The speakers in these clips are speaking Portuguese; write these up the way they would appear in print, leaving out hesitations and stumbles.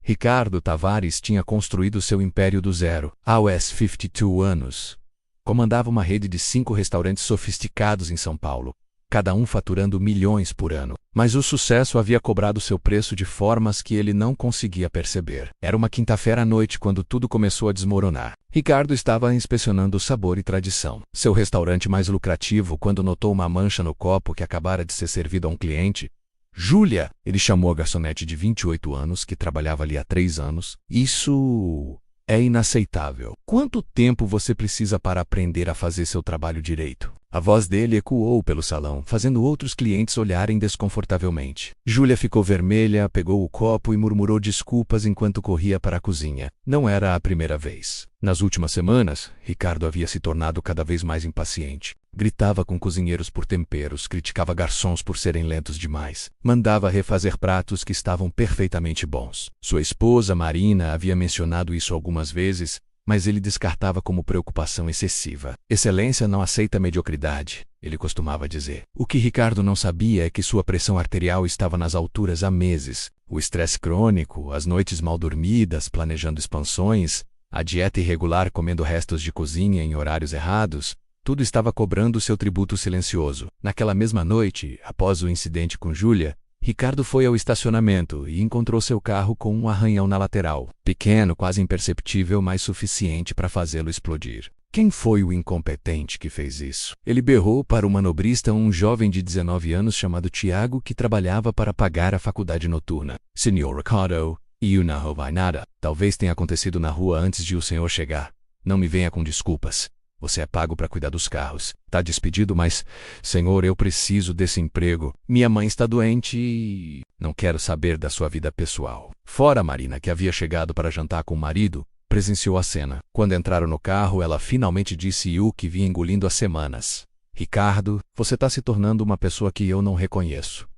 Ricardo Tavares tinha construído seu império do zero. Aos 52 anos, comandava uma rede de 5 restaurantes sofisticados em São Paulo, cada um faturando milhões por ano. Mas o sucesso havia cobrado seu preço de formas que ele não conseguia perceber. Era uma quinta-feira à noite quando tudo começou a desmoronar. Ricardo estava inspecionando o sabor e tradição. Seu restaurante mais lucrativo, quando notou uma mancha no copo que acabara de ser servido a um cliente. Júlia! Ele chamou a garçonete de 28 anos, que trabalhava ali há 3 anos. Isso é inaceitável. Quanto tempo você precisa para aprender a fazer seu trabalho direito? A voz dele ecoou pelo salão, fazendo outros clientes olharem desconfortavelmente. Júlia ficou vermelha, pegou o copo e murmurou desculpas enquanto corria para a cozinha. Não era a primeira vez. Nas últimas semanas, Ricardo havia se tornado cada vez mais impaciente. Gritava com cozinheiros por temperos, criticava garçons por serem lentos demais. Mandava refazer pratos que estavam perfeitamente bons. Sua esposa, Marina, havia mencionado isso algumas vezes, mas ele descartava como preocupação excessiva. Excelência não aceita mediocridade, ele costumava dizer. O que Ricardo não sabia é que sua pressão arterial estava nas alturas há meses. O estresse crônico, as noites mal dormidas, planejando expansões, a dieta irregular comendo restos de cozinha em horários errados, tudo estava cobrando seu tributo silencioso. Naquela mesma noite, após o incidente com Júlia, Ricardo foi ao estacionamento e encontrou seu carro com um arranhão na lateral. Pequeno, quase imperceptível, mas suficiente para fazê-lo explodir. Quem foi o incompetente que fez isso? Ele berrou para o manobrista, um jovem de 19 anos chamado Tiago, que trabalhava para pagar a faculdade noturna. Senhor Ricardo, you não vai nada. Talvez tenha acontecido na rua antes de o senhor chegar. Não me venha com desculpas. Você é pago para cuidar dos carros. Tá despedido, mas, senhor, eu preciso desse emprego. Minha mãe está doente e não quero saber da sua vida pessoal. Fora Marina, que havia chegado para jantar com o marido, presenciou a cena. Quando entraram no carro, ela finalmente disse o que vinha engolindo há semanas. Ricardo, você está se tornando uma pessoa que eu não reconheço.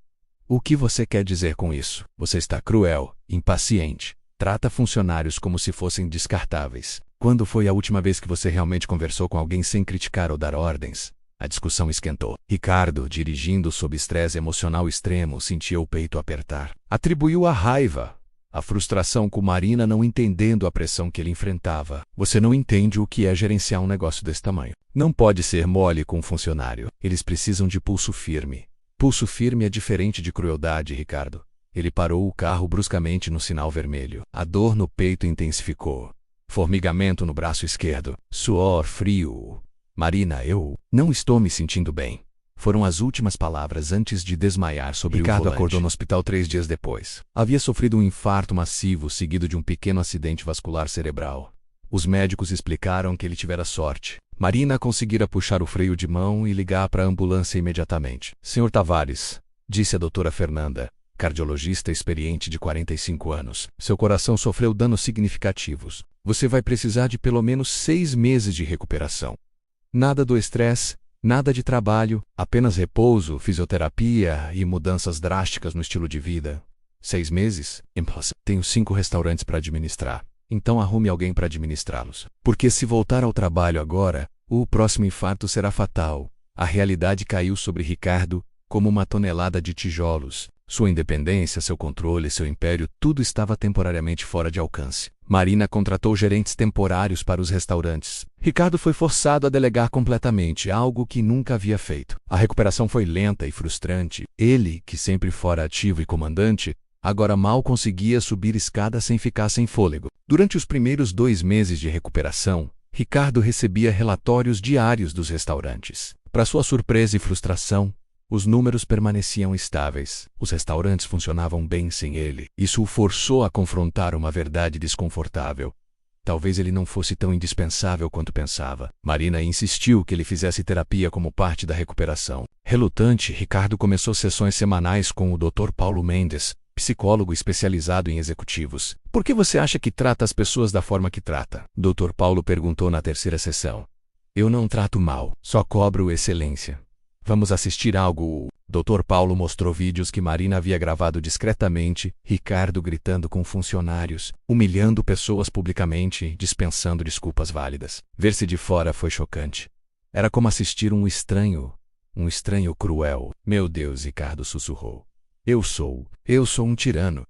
O que você quer dizer com isso? Você está cruel, impaciente. Trata funcionários como se fossem descartáveis. Quando foi a última vez que você realmente conversou com alguém sem criticar ou dar ordens? A discussão esquentou. Ricardo, dirigindo sob estresse emocional extremo, sentia o peito apertar. Atribuiu a raiva, a frustração com Marina não entendendo a pressão que ele enfrentava. Você não entende o que é gerenciar um negócio desse tamanho. Não pode ser mole com um funcionário. Eles precisam de pulso firme. Pulso firme é diferente de crueldade, Ricardo. Ele parou o carro bruscamente no sinal vermelho. A dor no peito intensificou. Formigamento no braço esquerdo. Suor frio. Marina, eu não estou me sentindo bem. Foram as últimas palavras antes de desmaiar sobre o volante. Ricardo acordou no hospital 3 dias depois. Havia sofrido um infarto massivo seguido de um pequeno acidente vascular cerebral. Os médicos explicaram que ele tivera sorte. Marina conseguira puxar o freio de mão e ligar para a ambulância imediatamente. Senhor Tavares, disse a doutora Fernanda, cardiologista experiente de 45 anos. Seu coração sofreu danos significativos. Você vai precisar de pelo menos 6 meses de recuperação. Nada do estresse, nada de trabalho, apenas repouso, fisioterapia e mudanças drásticas no estilo de vida. 6 meses? Impossível. Tenho 5 restaurantes para administrar. Então arrume alguém para administrá-los. Porque se voltar ao trabalho agora, o próximo infarto será fatal. A realidade caiu sobre Ricardo como uma tonelada de tijolos. Sua independência, seu controle, seu império, tudo estava temporariamente fora de alcance. Marina contratou gerentes temporários para os restaurantes. Ricardo foi forçado a delegar completamente, algo que nunca havia feito. A recuperação foi lenta e frustrante. Ele, que sempre fora ativo e comandante, agora mal conseguia subir escada sem ficar sem fôlego. Durante os primeiros 2 meses de recuperação, Ricardo recebia relatórios diários dos restaurantes. Para sua surpresa e frustração, os números permaneciam estáveis. Os restaurantes funcionavam bem sem ele. Isso o forçou a confrontar uma verdade desconfortável. Talvez ele não fosse tão indispensável quanto pensava. Marina insistiu que ele fizesse terapia como parte da recuperação. Relutante, Ricardo começou sessões semanais com o Dr. Paulo Mendes, psicólogo especializado em executivos. Por que você acha que trata as pessoas da forma que trata? Dr. Paulo perguntou na 3ª sessão. Eu não trato mal, só cobro excelência. Vamos assistir algo. Dr. Paulo mostrou vídeos que Marina havia gravado discretamente, Ricardo gritando com funcionários, humilhando pessoas publicamente, dispensando desculpas válidas. Ver-se de fora foi chocante. Era como assistir um estranho cruel. Meu Deus, Ricardo sussurrou. Eu sou um tirano.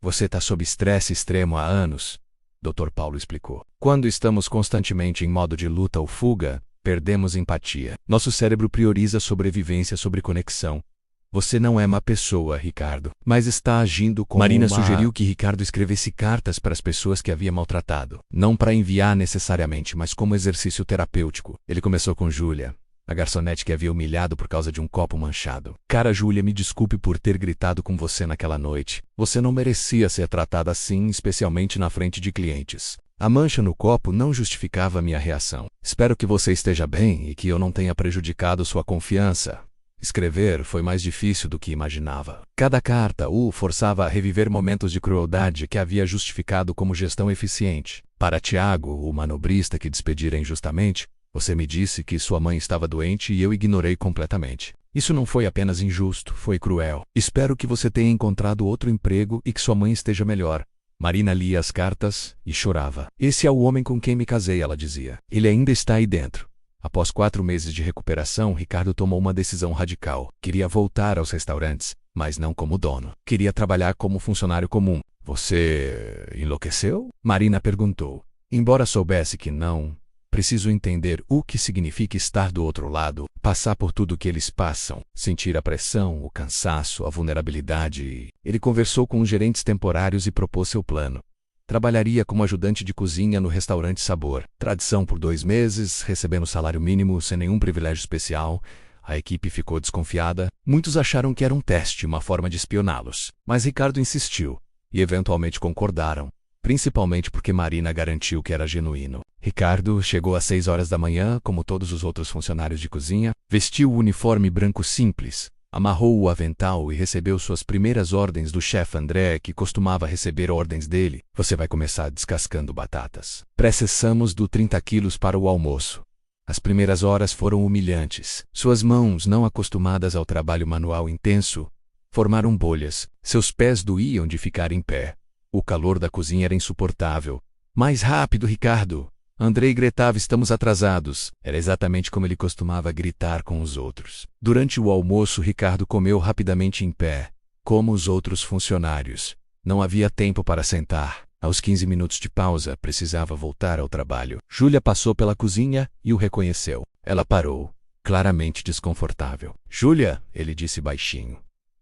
Você está sob estresse extremo há anos, Dr. Paulo explicou. Quando estamos constantemente em modo de luta ou fuga, perdemos empatia. Nosso cérebro prioriza sobrevivência sobre conexão. Você não é má pessoa, Ricardo, mas está agindo como Marina sugeriu que Ricardo escrevesse cartas para as pessoas que havia maltratado. Não para enviar necessariamente, mas como exercício terapêutico. Ele começou com Júlia, a garçonete que havia humilhado por causa de um copo manchado. Cara, Júlia, me desculpe por ter gritado com você naquela noite. Você não merecia ser tratada assim, especialmente na frente de clientes. A mancha no copo não justificava minha reação. Espero que você esteja bem e que eu não tenha prejudicado sua confiança. Escrever foi mais difícil do que imaginava. Cada carta o forçava a reviver momentos de crueldade que havia justificado como gestão eficiente. Para Tiago, o manobrista que despedira injustamente, você me disse que sua mãe estava doente e eu ignorei completamente. Isso não foi apenas injusto, foi cruel. Espero que você tenha encontrado outro emprego e que sua mãe esteja melhor. Marina lia as cartas e chorava. Esse é o homem com quem me casei, ela dizia. Ele ainda está aí dentro. Após 4 meses de recuperação, Ricardo tomou uma decisão radical. Queria voltar aos restaurantes, mas não como dono. Queria trabalhar como funcionário comum. Você enlouqueceu? Marina perguntou. Embora soubesse que não, preciso entender o que significa estar do outro lado, passar por tudo o que eles passam, sentir a pressão, o cansaço, a vulnerabilidade. Ele conversou com os gerentes temporários e propôs seu plano. Trabalharia como ajudante de cozinha no restaurante Sabor. Tradição por 2 meses, recebendo salário mínimo, sem nenhum privilégio especial. A equipe ficou desconfiada. Muitos acharam que era um teste, uma forma de espioná-los. Mas Ricardo insistiu, e eventualmente concordaram, principalmente porque Marina garantiu que era genuíno. Ricardo chegou às 6 horas da manhã, como todos os outros funcionários de cozinha, vestiu o uniforme branco simples, amarrou o avental e recebeu suas primeiras ordens do chefe André, que costumava receber ordens dele. Você vai começar descascando batatas. Processamos do 30 quilos para o almoço. As primeiras horas foram humilhantes. Suas mãos, não acostumadas ao trabalho manual intenso, formaram bolhas. Seus pés doíam de ficar em pé. O calor da cozinha era insuportável. Mais rápido, Ricardo! Andrei gritava, estamos atrasados. Era exatamente como ele costumava gritar com os outros. Durante o almoço, Ricardo comeu rapidamente em pé, como os outros funcionários. Não havia tempo para sentar. Aos 15 minutos de pausa, precisava voltar ao trabalho. Júlia passou pela cozinha e o reconheceu. Ela parou, claramente desconfortável. Júlia, ele disse baixinho.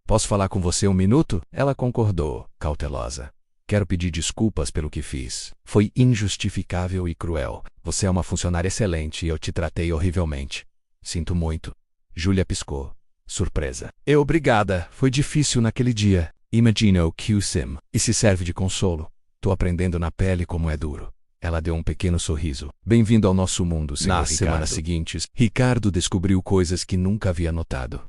Posso falar com você 1 minuto? Ela concordou, cautelosa. Quero pedir desculpas pelo que fiz. Foi injustificável e cruel. Você é uma funcionária excelente e eu te tratei horrivelmente. Sinto muito. Júlia piscou, surpresa. Obrigada. Foi difícil naquele dia. Imaginou Q-Sim. E se serve de consolo. Tô aprendendo na pele como é duro. Ela deu um pequeno sorriso. Bem-vindo ao nosso mundo, senhor Ricardo. Nas semanas seguintes, Ricardo descobriu coisas que nunca havia notado.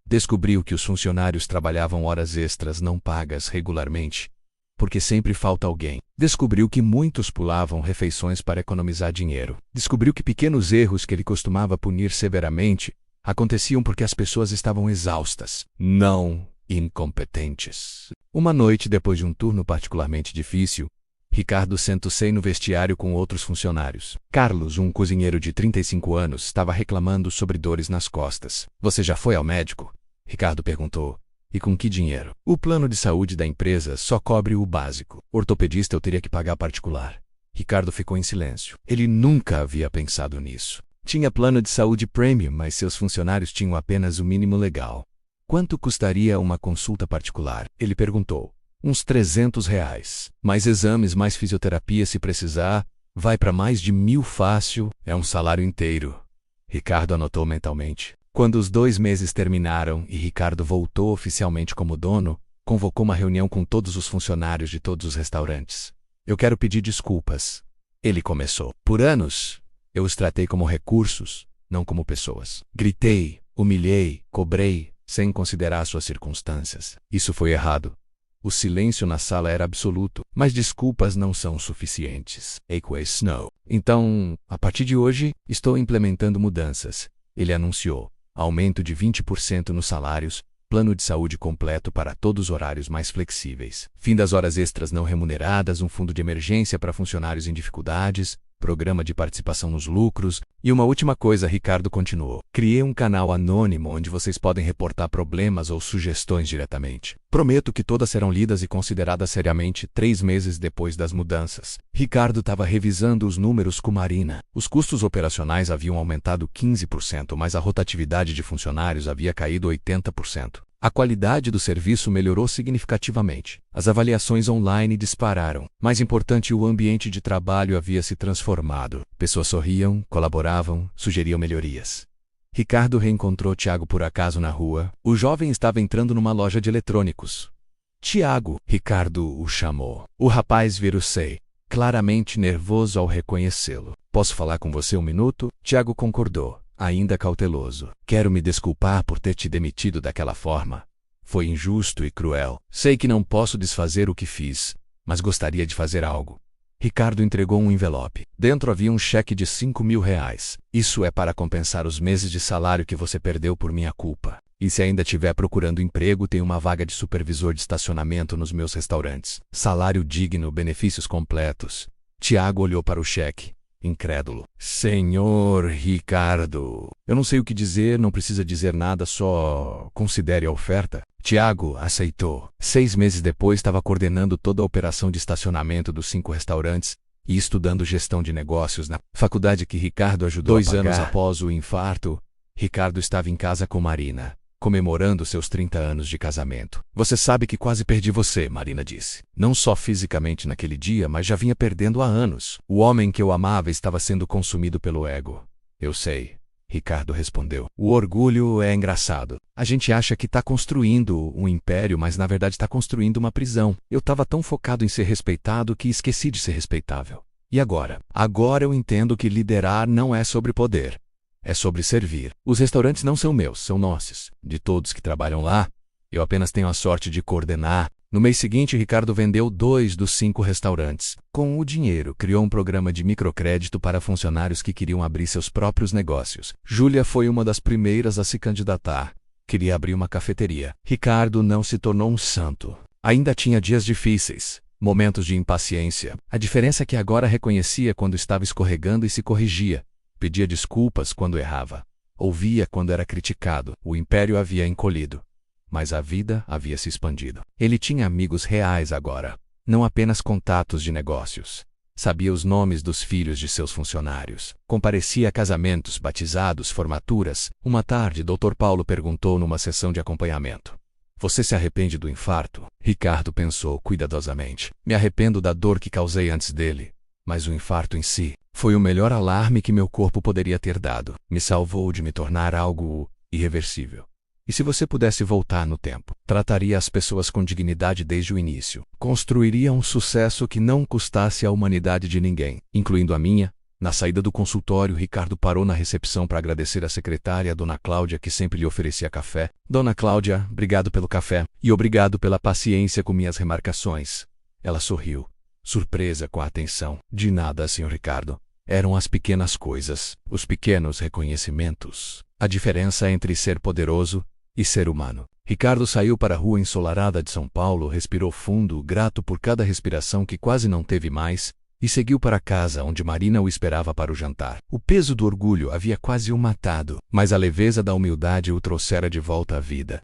Descobriu que os funcionários trabalhavam horas extras não pagas regularmente, porque sempre falta alguém. Descobriu que muitos pulavam refeições para economizar dinheiro. Descobriu que pequenos erros que ele costumava punir severamente aconteciam porque as pessoas estavam exaustas, não incompetentes. Uma noite, depois de um turno particularmente difícil, Ricardo sentou-se no vestiário com outros funcionários. Carlos, um cozinheiro de 35 anos, estava reclamando sobre dores nas costas. Você já foi ao médico? Ricardo perguntou. E com que dinheiro? O plano de saúde da empresa só cobre o básico. Ortopedista eu teria que pagar particular. Ricardo ficou em silêncio. Ele nunca havia pensado nisso. Tinha plano de saúde premium, mas seus funcionários tinham apenas o mínimo legal. Quanto custaria uma consulta particular? Ele perguntou. Uns R$300. Mais exames, mais fisioterapia se precisar. Vai para mais de 1.000 fácil. É um salário inteiro. Ricardo anotou mentalmente. Quando os 2 meses terminaram e Ricardo voltou oficialmente como dono, convocou uma reunião com todos os funcionários de todos os restaurantes. Eu quero pedir desculpas. Ele começou. Por anos, eu os tratei como recursos, não como pessoas. Gritei, humilhei, cobrei, sem considerar suas circunstâncias. Isso foi errado. O silêncio na sala era absoluto, mas desculpas não são suficientes. Snow. Então, a partir de hoje, estou implementando mudanças. Ele anunciou. Aumento de 20% nos salários, plano de saúde completo para todos os horários mais flexíveis, fim das horas extras não remuneradas, um fundo de emergência para funcionários em dificuldades, programa de participação nos lucros, e uma última coisa, Ricardo continuou. Criei um canal anônimo onde vocês podem reportar problemas ou sugestões diretamente. Prometo que todas serão lidas e consideradas seriamente 3 meses depois das mudanças. Ricardo estava revisando os números com Marina. Os custos operacionais haviam aumentado 15%, mas a rotatividade de funcionários havia caído 80%. A qualidade do serviço melhorou significativamente. As avaliações online dispararam. Mais importante, o ambiente de trabalho havia se transformado. Pessoas sorriam, colaboravam, sugeriam melhorias. Ricardo reencontrou Tiago por acaso na rua. O jovem estava entrando numa loja de eletrônicos. Tiago, Ricardo o chamou. O rapaz virou-se, claramente nervoso ao reconhecê-lo. Posso falar com você um minuto? Tiago concordou, ainda cauteloso. Quero me desculpar por ter te demitido daquela forma. Foi injusto e cruel. Sei que não posso desfazer o que fiz, mas gostaria de fazer algo. Ricardo entregou um envelope. Dentro havia um cheque de R$ 5.000. Isso é para compensar os meses de salário que você perdeu por minha culpa. E se ainda estiver procurando emprego, tem uma vaga de supervisor de estacionamento nos meus restaurantes. Salário digno, benefícios completos. Tiago olhou para o cheque, incrédulo. Senhor Ricardo, eu não sei o que dizer, não precisa dizer nada, só considere a oferta. Tiago aceitou. 6 meses depois estava coordenando toda a operação de estacionamento dos 5 restaurantes e estudando gestão de negócios na faculdade que Ricardo ajudou a pagar. 2 anos após o infarto, Ricardo estava em casa com Marina, comemorando seus 30 anos de casamento. Você sabe que quase perdi você, Marina disse. Não só fisicamente naquele dia, mas já vinha perdendo há anos. O homem que eu amava estava sendo consumido pelo ego. Eu sei, Ricardo respondeu. O orgulho é engraçado. A gente acha que está construindo um império, mas na verdade está construindo uma prisão. Eu estava tão focado em ser respeitado que esqueci de ser respeitável. E agora? Agora eu entendo que liderar não é sobre poder. É sobre servir. Os restaurantes não são meus, são nossos. De todos que trabalham lá, eu apenas tenho a sorte de coordenar. No mês seguinte, Ricardo vendeu 2 dos 5 restaurantes. Com o dinheiro, criou um programa de microcrédito para funcionários que queriam abrir seus próprios negócios. Júlia foi uma das primeiras a se candidatar. Queria abrir uma cafeteria. Ricardo não se tornou um santo. Ainda tinha dias difíceis, momentos de impaciência. A diferença é que agora reconhecia quando estava escorregando e se corrigia. Pedia desculpas quando errava. Ouvia quando era criticado. O império havia encolhido, mas a vida havia se expandido. Ele tinha amigos reais agora, não apenas contatos de negócios. Sabia os nomes dos filhos de seus funcionários. Comparecia a casamentos, batizados, formaturas. Uma tarde, Dr. Paulo perguntou numa sessão de acompanhamento: Você se arrepende do infarto? Ricardo pensou cuidadosamente. Me arrependo da dor que causei antes dele, mas o infarto em si foi o melhor alarme que meu corpo poderia ter dado. Me salvou de me tornar algo irreversível. E se você pudesse voltar no tempo, trataria as pessoas com dignidade desde o início. Construiria um sucesso que não custasse à humanidade de ninguém, incluindo a minha. Na saída do consultório, Ricardo parou na recepção para agradecer à secretária, a Dona Cláudia, que sempre lhe oferecia café. Dona Cláudia, obrigado pelo café e obrigado pela paciência com minhas remarcações. Ela sorriu, surpresa com a atenção. De nada, Sr. Ricardo. Eram as pequenas coisas, os pequenos reconhecimentos. A diferença entre ser poderoso e ser humano. Ricardo saiu para a rua ensolarada de São Paulo, respirou fundo, grato por cada respiração que quase não teve mais, e seguiu para casa, onde Marina o esperava para o jantar. O peso do orgulho havia quase o matado, mas a leveza da humildade o trouxera de volta à vida.